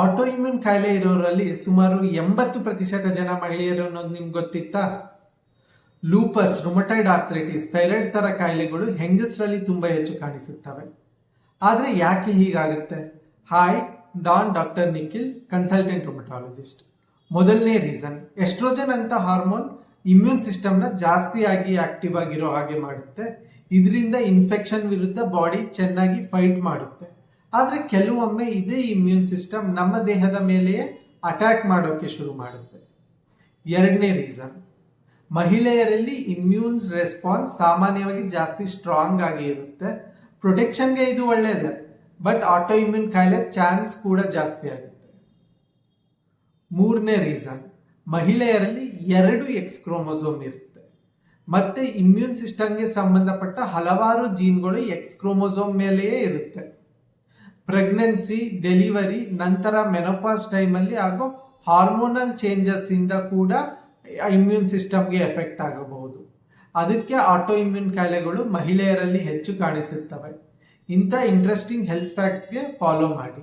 Auto immune ಕಾಯಿಲೆ ಇರೋರಲ್ಲಿ ಸುಮಾರು 80% ಜನ ಮಹಿಳೆಯರು ಅನ್ನೋದು ನಿಮ್ಗೆ ಗೊತ್ತಿತ್ತಾ? ಲೂಪಸ್, ರುಮಟೈಡ್ ಆರ್ಥರೈಟಿಸ್, ಥೈರಾಯ್ಡ್ ತರ ಕಾಯಿಲೆಗಳು ಹೆಂಗಸರಲ್ಲಿ ತುಂಬಾ ಹೆಚ್ಚು ಕಾಣಿಸುತ್ತವೆ. ಆದ್ರೆ ಯಾಕೆ ಹೀಗಾಗುತ್ತೆ? Hi, doctor Nikhil, consultant rheumatologist. ಮೊದಲನೇ ರೀಸನ್, ಎಸ್ಟ್ರೋಜನ್ ಅಂತ ಹಾರ್ಮೋನ್ ಇಮ್ಯೂನ್ ಸಿಸ್ಟಮ್ನ ಜಾಸ್ತಿಯಾಗಿ ಆಕ್ಟಿವ್ ಆಗಿರೋ ಹಾಗೆ ಮಾಡುತ್ತೆ. ಇದರಿಂದ ಇನ್ಫೆಕ್ಷನ್ ವಿರುದ್ಧ ಬಾಡಿ ಚೆನ್ನಾಗಿ ಫೈಟ್ ಮಾಡುತ್ತೆ. ಆದ್ರೆ ಕೆಲವೊಮ್ಮೆ ಇದೇ ಇಮ್ಯೂನ್ ಸಿಸ್ಟಮ್ ನಮ್ಮ ದೇಹದ ಮೇಲೆಯೇ ಅಟ್ಯಾಕ್ ಮಾಡೋಕೆ ಶುರು ಮಾಡುತ್ತೆ. ಎರಡನೇ ರೀಸನ್, ಮಹಿಳೆಯರಲ್ಲಿ ಇಮ್ಯೂನ್ ರೆಸ್ಪಾನ್ಸ್ ಸಾಮಾನ್ಯವಾಗಿ ಜಾಸ್ತಿ ಸ್ಟ್ರಾಂಗ್ ಆಗಿ ಇರುತ್ತೆ. ಪ್ರೊಟೆಕ್ಷನ್ಗೆ ಇದು ಒಳ್ಳೆಯದೇ, ಬಟ್ ಆಟೋ ಇಮ್ಯೂನ್ ಕಾಯಿಲೆ ಚಾನ್ಸ್ ಕೂಡ ಜಾಸ್ತಿ ಆಗುತ್ತೆ. ಮೂರನೇ ರೀಸನ್, ಮಹಿಳೆಯರಲ್ಲಿ 2 ಎಕ್ಸ್ ಕ್ರೋಮೋಸೋಮ್ ಇರುತ್ತೆ. ಮತ್ತೆ ಇಮ್ಯೂನ್ ಸಿಸ್ಟಮ್ಗೆ ಸಂಬಂಧಪಟ್ಟ ಹಲವಾರು ಜೀನ್ಗಳು ಎಕ್ಸ್ ಕ್ರೋಮೋಸೋಮ್ ಮೇಲೆಯೇ ಇರುತ್ತೆ. ಪ್ರೆಗ್ನೆನ್ಸಿ, ಡೆಲಿವರಿ, ನಂತರ ಮೆನೋಪಾಸ್ ಟೈಮಲ್ಲಿ ಆಗೋ ಹಾರ್ಮೋನಲ್ ಚೇಂಜಸ್ ಇಂದ ಕೂಡ ಇಮ್ಯೂನ್ ಸಿಸ್ಟಮ್ಗೆ ಎಫೆಕ್ಟ್ ಆಗಬಹುದು. ಅದಕ್ಕೆ ಆಟೋ ಇಮ್ಯೂನ್ ಕಾಯಿಲೆಗಳು ಮಹಿಳೆಯರಲ್ಲಿ ಹೆಚ್ಚು ಕಾಣಿಸುತ್ತವೆ. ಇಂಥ ಇಂಟ್ರೆಸ್ಟಿಂಗ್ ಹೆಲ್ತ್ ಫ್ಯಾಕ್ಟ್ಸ್ಗೆ ಫಾಲೋ ಮಾಡಿ.